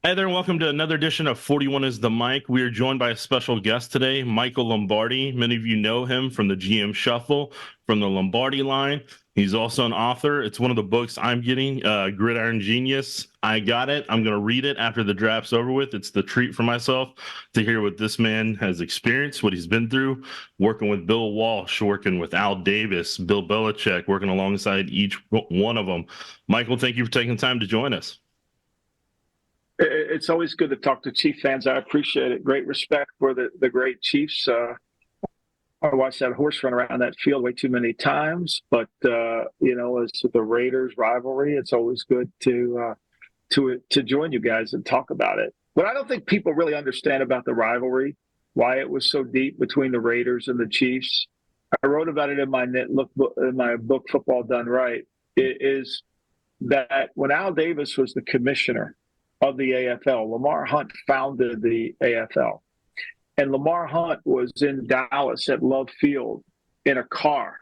Hey there, and welcome to another edition of 41 is the Mic. We are joined by a special guest today, Michael Lombardi. Many of you know him from the GM Shuffle, from the Lombardi line. He's also an author. It's one of the books I'm getting, Gridiron Genius. I got it. I'm going to read it after the draft's over with. It's the treat for myself to hear what this man has experienced, what he's been through, working with Bill Walsh, working with Al Davis, Bill Belichick, working alongside each one of them. Michael, thank you for taking time to join us. It's always good to talk to Chief fans. I appreciate it. Great respect for the great Chiefs. I watched that horse run around that field way too many times. But as the Raiders rivalry, it's always good to join you guys and talk about it. What I don't think people really understand about the rivalry, why it was so deep between the Raiders and the Chiefs. I wrote about it in my book, Football Done Right. It is that when Al Davis was the commissioner of the AFL, Lamar Hunt founded the AFL. And Lamar Hunt was in Dallas at Love Field in a car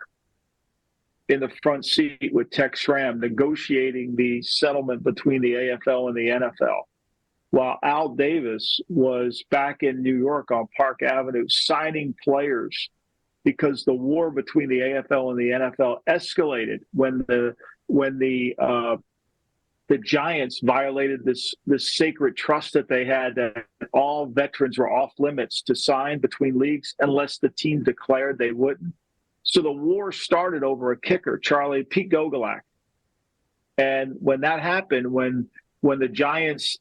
in the front seat with Tex Schramm negotiating the settlement between the AFL and the NFL, while Al Davis was back in New York on Park Avenue signing players because the war between the AFL and the NFL escalated when the Giants violated this sacred trust that they had that all veterans were off limits to sign between leagues unless the team declared they wouldn't. So the war started over a kicker, Pete Gogolak. And when that happened, when the Giants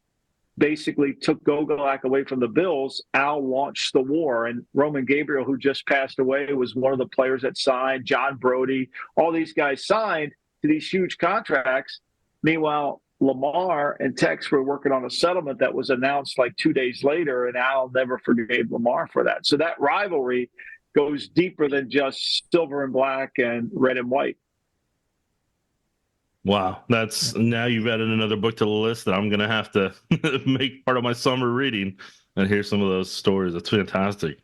basically took Gogolak away from the Bills, Al launched the war. And Roman Gabriel, who just passed away, was one of the players that signed. John Brody, all these guys signed to these huge contracts. Meanwhile, Lamar and Tex were working on a settlement that was announced like 2 days later, and Al never forgave Lamar for that. So that rivalry goes deeper than just silver and black and red and white. Wow, now you've added another book to the list that I'm going to have to make part of my summer reading and hear some of those stories. That's fantastic.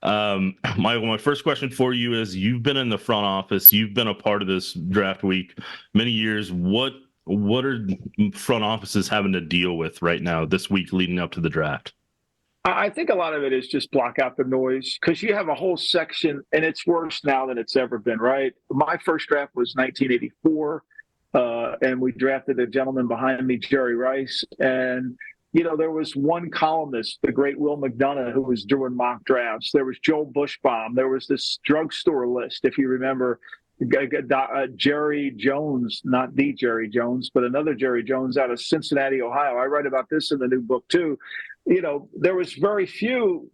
Michael, my first question for you is, you've been in the front office, you've been a part of this draft week many years. What are front offices having to deal with right now this week leading up to the draft? I think a lot of it is just block out the noise, because you have a whole section, and it's worse now than it's ever been, right? My first draft was 1984, and we drafted a gentleman behind me, Jerry Rice. And, there was one columnist, the great Will McDonough, who was doing mock drafts. There was Joe Bushbaum. There was this drugstore list, if you remember, Jerry Jones, not the Jerry Jones, but another Jerry Jones out of Cincinnati, Ohio. I write about this in the new book too. There was very few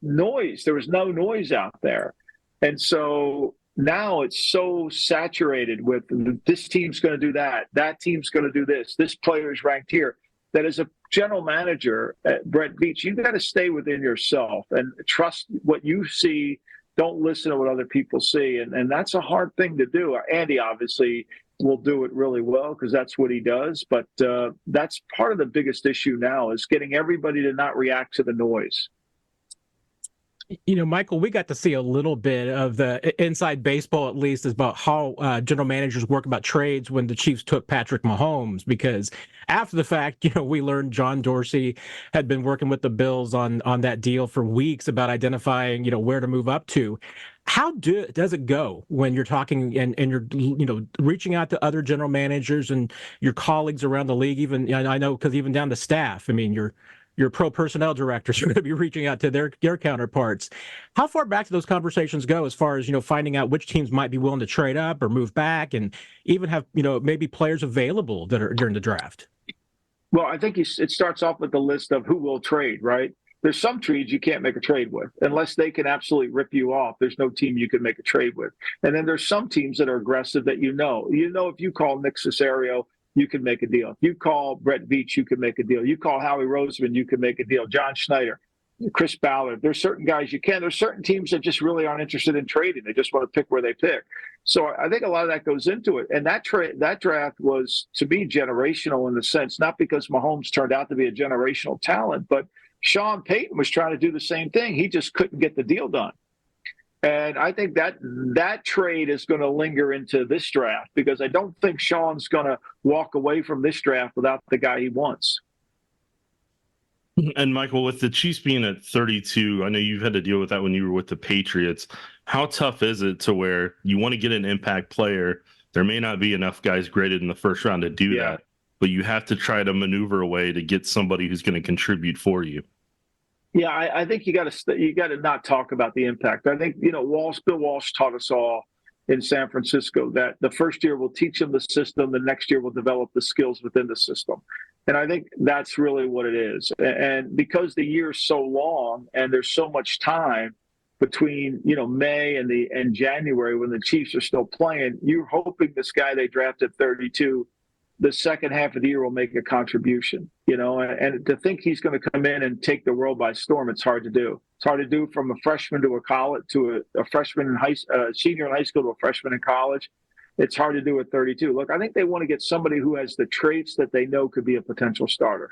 noise. There was no noise out there. And so now it's so saturated with this team's going to do that team's going to do this player's ranked here, that as a general manager at Brett Veach, you've got to stay within yourself and trust what you see. Don't listen to what other people see. And that's a hard thing to do. Andy obviously will do it really well because that's what he does. But that's part of the biggest issue now, is getting everybody to not react to the noise. Michael, we got to see a little bit of the inside baseball, at least, is about how general managers work about trades when the Chiefs took Patrick Mahomes, because after the fact, we learned John Dorsey had been working with the Bills on that deal for weeks about identifying, where to move up to. How does it go when you're talking and you're, reaching out to other general managers and your colleagues around the league? Even, I know, because even down to staff, I mean, your pro personnel directors are going to be reaching out to their counterparts. How far back do those conversations go, as far as, finding out which teams might be willing to trade up or move back, and even have, maybe players available that are during the draft? Well, I think it starts off with the list of who will trade, right? There's some trades you can't make a trade with unless they can absolutely rip you off. There's no team you can make a trade with. And then there's some teams that are aggressive that if you call Nick Caserio, you can make a deal. If you call Brett Veach, you can make a deal. You call Howie Roseman, you can make a deal. John Schneider, Chris Ballard. There's certain guys you can. There's certain teams that just really aren't interested in trading. They just want to pick where they pick. So I think a lot of that goes into it. And that draft was, to me, generational in the sense, not because Mahomes turned out to be a generational talent, but Sean Payton was trying to do the same thing. He just couldn't get the deal done. And I think that trade is going to linger into this draft, because I don't think Sean's going to walk away from this draft without the guy he wants. And Michael, with the Chiefs being at 32, I know you've had to deal with that when you were with the Patriots. How tough is it to where you want to get an impact player? There may not be enough guys graded in the first round to do that, but you have to try to maneuver a way to get somebody who's going to contribute for you. Yeah, I think you got to not talk about the impact. I think Bill Walsh taught us all in San Francisco that the first year will teach them the system, the next year will develop the skills within the system. And I think that's really what it is. And because the year is so long and there's so much time between May and January when the Chiefs are still playing, you're hoping this guy they drafted 32 the second half of the year will make a contribution, and to think he's going to come in and take the world by storm, it's hard to do. It's hard to do from a freshman to a college, to a freshman in senior in high school to a freshman in college. It's hard to do at 32. Look, I think they want to get somebody who has the traits that they know could be a potential starter.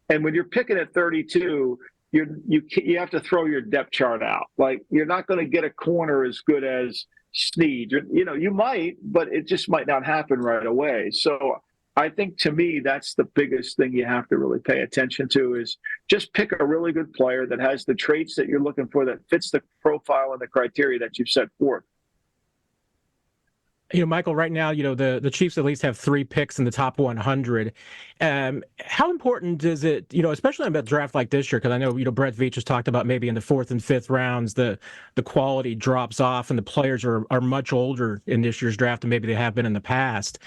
And when you're picking at 32, you have to throw your depth chart out. Like, you're not going to get a corner as good as Snead. You might, but it just might not happen right away. So I think, to me, that's the biggest thing you have to really pay attention to, is just pick a really good player that has the traits that you're looking for, that fits the profile and the criteria that you've set forth. Michael, right now, the Chiefs at least have 3 picks in the top 100. How important is it, especially in a draft like this year, because I know, Brett Veach has talked about maybe in the 4th and 5th rounds, the quality drops off and the players are much older in this year's draft than maybe they have been in the past.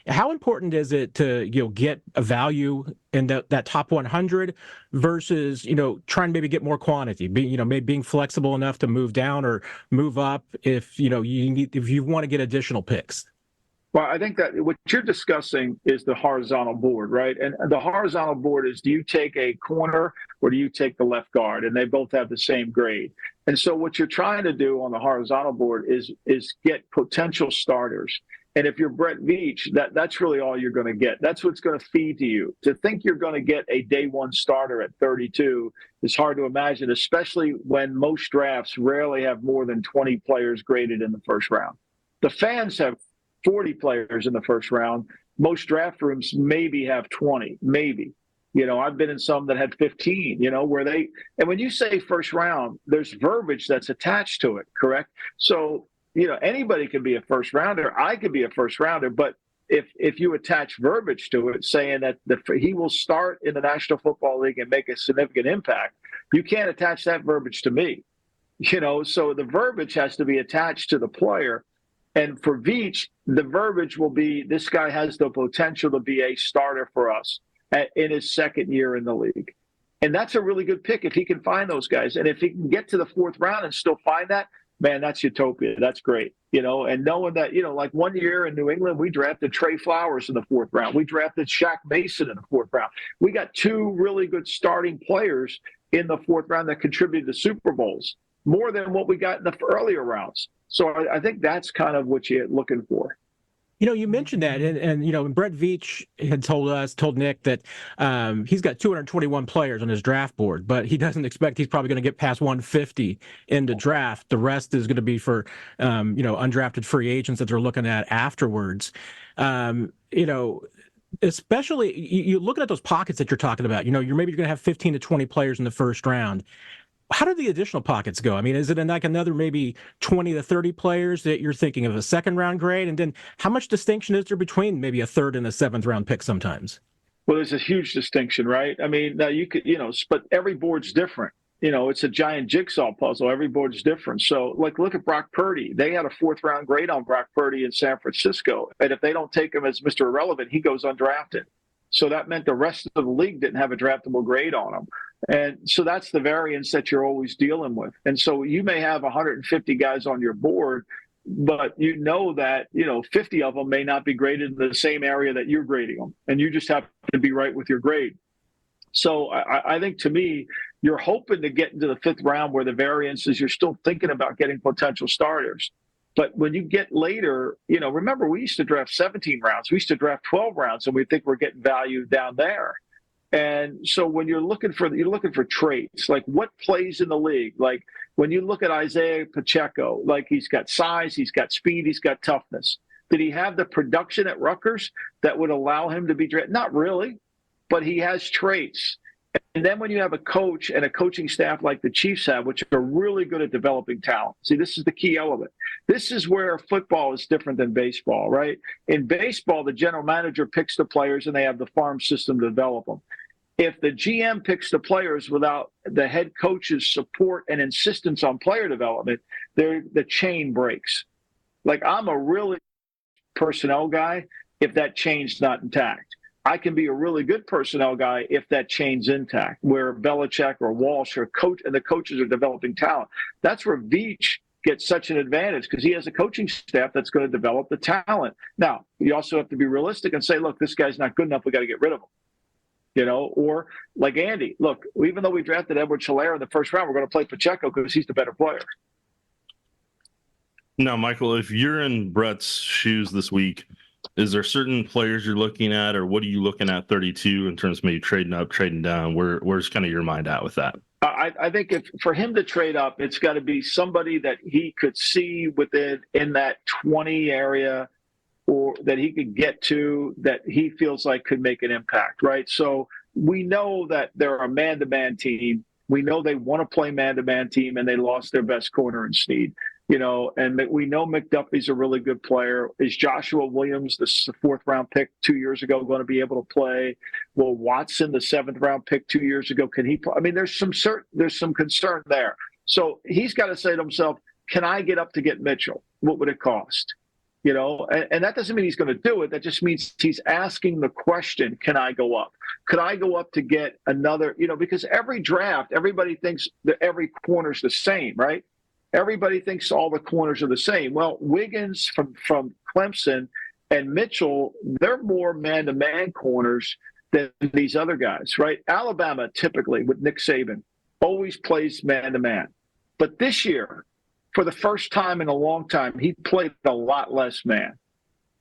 How important is it to get a value in that top 100 versus trying to maybe get more quantity, maybe being flexible enough to move down or move up if you want to get additional picks? Well, I think that what you're discussing is the horizontal board, right? And the horizontal board is, do you take a corner or do you take the left guard? And they both have the same grade. And so what you're trying to do on the horizontal board is get potential starters. And if you're Brett Veach, that's really all you're going to get. That's what's going to feed to you. To think you're going to get a day one starter at 32 is hard to imagine, especially when most drafts rarely have more than 20 players graded in the first round. The fans have 40 players in the first round. Most draft rooms maybe have 20, maybe. I've been in some that had 15, and when you say first round, there's verbiage that's attached to it, correct? So, anybody can be a first rounder. I could be a first rounder, but if you attach verbiage to it saying that he will start in the National Football League and make a significant impact, you can't attach that verbiage to me. So the verbiage has to be attached to the player. And for Veach, the verbiage will be, this guy has the potential to be a starter for us in his second year in the league. And that's a really good pick if he can find those guys. And if he can get to the 4th round and still find that, man, that's utopia. That's great. And knowing that, like one year in New England, we drafted Trey Flowers in the 4th round. We drafted Shaq Mason in the 4th round. We got 2 really good starting players in the 4th round that contributed to Super Bowls, more than what we got in the earlier rounds. So I think that's kind of what you're looking for. You mentioned that, and Brett Veach had told Nick that he's got 221 players on his draft board, but he doesn't expect he's probably going to get past 150 in the draft. The rest is going to be for undrafted free agents that they're looking at afterwards. Especially you looking at those pockets that you're talking about. You're maybe going to have 15 to 20 players in the first round. How do the additional pockets go? I mean, is it like another maybe 20 to 30 players that you're thinking of a second round grade? And then how much distinction is there between maybe a 3rd and a 7th round pick sometimes? Well, there's a huge distinction, right? I mean, now you could, but every board's different. It's a giant jigsaw puzzle. Every board's different. So, look at Brock Purdy. They had a 4th round grade on Brock Purdy in San Francisco. And if they don't take him as Mr. Irrelevant, he goes undrafted. So that meant the rest of the league didn't have a draftable grade on him. And so that's the variance that you're always dealing with. And so you may have 150 guys on your board, but that, 50 of them may not be graded in the same area that you're grading them. And you just have to be right with your grade. So I think, to me, you're hoping to get into the 5th round where the variance is you're still thinking about getting potential starters. But when you get later, remember, we used to draft 17 rounds. We used to draft 12 rounds, and we think we're getting value down there. And so when you're looking for traits, like what plays in the league, like when you look at Isaiah Pacheco, like he's got size, he's got speed, he's got toughness. Did he have the production at Rutgers that would allow him to be drafted? Not really, but he has traits. then when you have a coach and a coaching staff like the Chiefs have, which are really good at developing talent. See, this is the key element. This is where football is different than baseball, right? In baseball, the general manager picks the players and they have the farm system to develop them. If the GM picks the players without the head coach's support and insistence on player development, the chain breaks. Like, I'm a really personnel guy if that chain's not intact. I can be a really good personnel guy if that chain's intact, where Belichick or Walsh or coach and the coaches are developing talent. That's where Veach gets such an advantage, because he has a coaching staff that's going to develop the talent. Now, you also have to be realistic and say, look, this guy's not good enough. We got to get rid of him. You know, or like Andy, look, even though we drafted Edward Helaire in the first round, we're going to play Pacheco because he's the better player. Now, Michael, if you're in Brett's shoes this week, is there certain players you're looking at, or what are you looking at 32 in terms of maybe trading up, trading down? Where's kind of your mind at with that? I think if for him to trade up, it's got to be somebody that he could see within in that 20 area, or that he could get to, that he feels like could make an impact, right? So we know that they're a man-to-man team. We know they want to play man-to-man team, and they lost their best corner in Snead. You know, and we know McDuffie's a really good player. Is Joshua Williams, the 4th-round pick 2 years ago, going to be able to play? Will Watson, the 7th-round pick 2 years ago, can he play? I mean, there's some concern there. So he's got to say to himself, can I get up to get Mitchell? What would it cost? You know, and that doesn't mean he's going to do it. That just means he's asking the question, can I go up? Could I go up to get another, you know, because every draft, everybody thinks that every corner's the same, right? Everybody thinks all the corners are the same. Well, Wiggins from Clemson and Mitchell, they're more man-to-man corners than these other guys, right? Alabama, typically, with Nick Saban, always plays man-to-man. But this year, for the first time in a long time, he played a lot less man,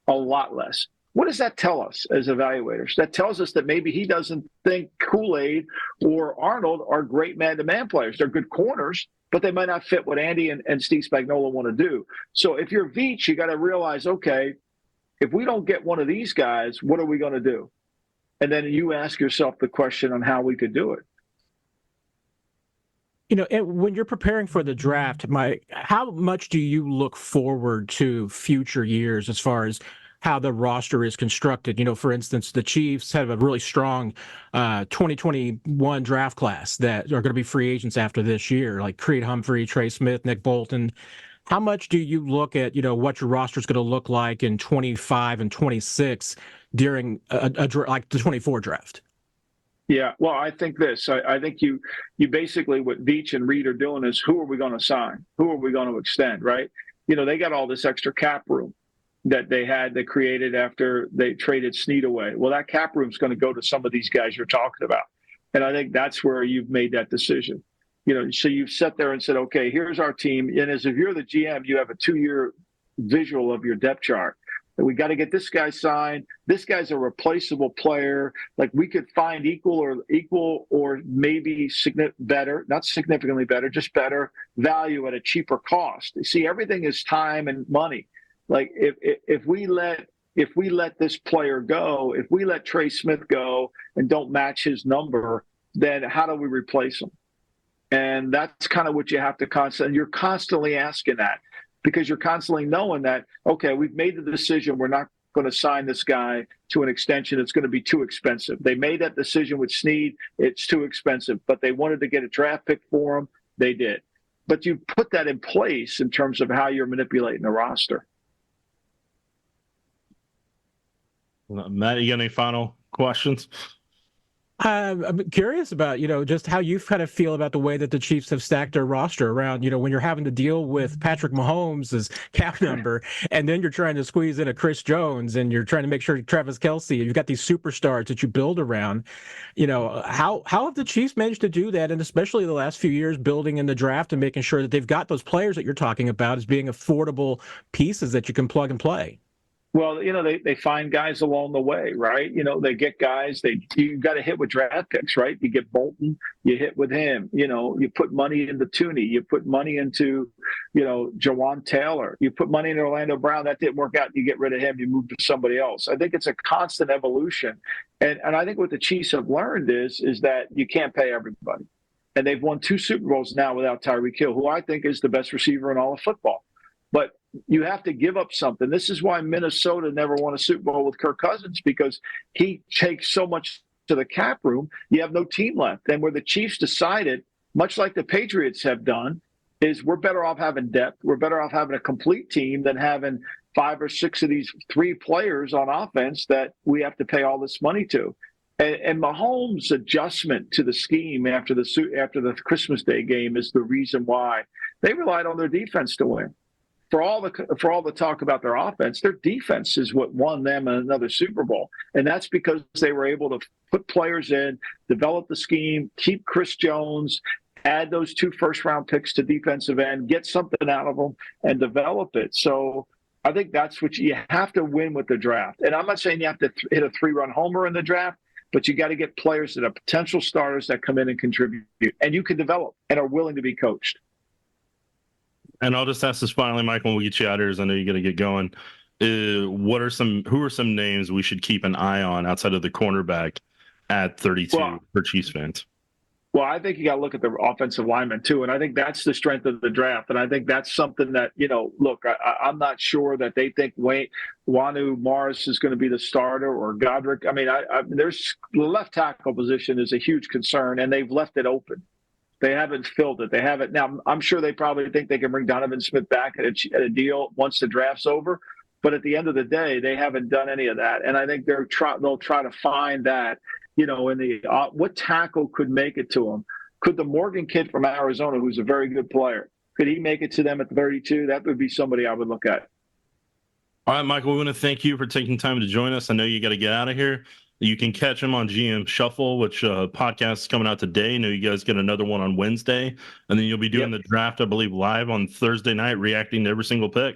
a lot less. What does that tell us as evaluators? That tells us that maybe he doesn't think Kool-Aid or Arnold are great man-to-man players. They're good corners, but they might not fit what Andy and Steve Spagnuolo want to do. So if you're Veach, you got to realize, okay, if we don't get one of these guys, what are we going to do? And then you ask yourself the question on how we could do it. You know, when you're preparing for the draft, how much do you look forward to future years as far as how the roster is constructed? You know, for instance, the Chiefs have a really strong 2021 draft class that are going to be free agents after this year, like Creed Humphrey, Trey Smith, Nick Bolton. How much do you look at, you know, what your roster is going to look like in 25 and 26 during like the 24 draft? Yeah, well, I think this. I think you basically, what Veach and Reed are doing is, who are we going to sign? Who are we going to extend, right? You know, they got all this extra cap room that they created after they traded Snead away. Well, that cap room is going to go to some of these guys you're talking about. And I think that's where you've made that decision. You know, so you've sat there and said, okay, here's our team. And as if you're the GM, you have a 2-year visual of your depth chart. We got to get this guy signed. This guy's a replaceable player. Like, we could find equal or maybe better, not significantly better, just better value at a cheaper cost. You see, everything is time and money. Like, if we let this player go, if we let Trey Smith go and don't match his number, then how do we replace him? And that's kind of what you have to you're constantly asking that, because you're constantly knowing that, okay, we've made the decision, we're not going to sign this guy to an extension. It's going to be too expensive. They made that decision with Snead. It's too expensive, but they wanted to get a draft pick for him. They did. But you put that in place in terms of how you're manipulating the roster. Matt, you got any final questions? I'm curious about, you know, just how you kind of feel about the way that the Chiefs have stacked their roster around, you know, when you're having to deal with Patrick Mahomes' cap number, and then you're trying to squeeze in a Chris Jones, and you're trying to make sure Travis Kelce, you've got these superstars that you build around. You know, how have the Chiefs managed to do that, and especially the last few years building in the draft and making sure that they've got those players that you're talking about as being affordable pieces that you can plug and play? Well, they find guys along the way, right? They get guys. You got to hit with draft picks, right? You get Bolton, you hit with him. You put money into Tooney, you put money into, Jawan Taylor, you put money into Orlando Brown. That didn't work out. You get rid of him, you move to somebody else. I think it's a constant evolution, and I think what the Chiefs have learned is that you can't pay everybody, and they've won 2 Super Bowls now without Tyreek Hill, who I think is the best receiver in all of football. But you have to give up something. This is why Minnesota never won a Super Bowl with Kirk Cousins, because he takes so much to the cap room. You have no team left. And where the Chiefs decided, much like the Patriots have done, is we're better off having depth. We're better off having a complete team than having 5 or 6 of these 3 players on offense that we have to pay all this money to. And Mahomes' adjustment to the scheme after the Christmas Day game is the reason why they relied on their defense to win. For all the talk about their offense, their defense is what won them another Super Bowl. And that's because they were able to put players in, develop the scheme, keep Chris Jones, add those 2 first-round picks to defensive end, get something out of them, and develop it. So I think that's what you have to win with the draft. And I'm not saying you have to hit a 3-run homer in the draft, but you got to get players that are potential starters that come in and contribute. And you can develop and are willing to be coached. And I'll just ask this finally, Michael, when we get you out here, as I know you're going to get going. Who are some names we should keep an eye on outside of the cornerback at 32 for Chiefs fans? Well, I think you got to look at the offensive linemen too, and I think that's the strength of the draft. And I think that's something that look, I'm not sure that they think Wanu Morris is going to be the starter or Godric. I mean, there's the left tackle position is a huge concern, and they've left it open. They haven't filled it. They haven't. Now, I'm sure they probably think they can bring Donovan Smith back at a deal once the draft's over. But at the end of the day, they haven't done any of that. And I think they'll try to find that, in the what tackle could make it to them. Could the Morgan kid from Arizona, who's a very good player, could he make it to them at 32? That would be somebody I would look at. All right, Michael, we want to thank you for taking time to join us. I know you got to get out of here. You can catch him on GM Shuffle, which podcast is coming out today. I know you guys get another one on Wednesday. And then you'll be doing the draft, I believe, live on Thursday night, reacting to every single pick.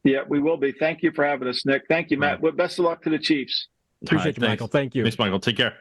Yeah, we will be. Thank you for having us, Nick. Thank you, Matt. Well, best of luck to the Chiefs. Appreciate you, Michael. Thank you. Thanks, Michael. Take care.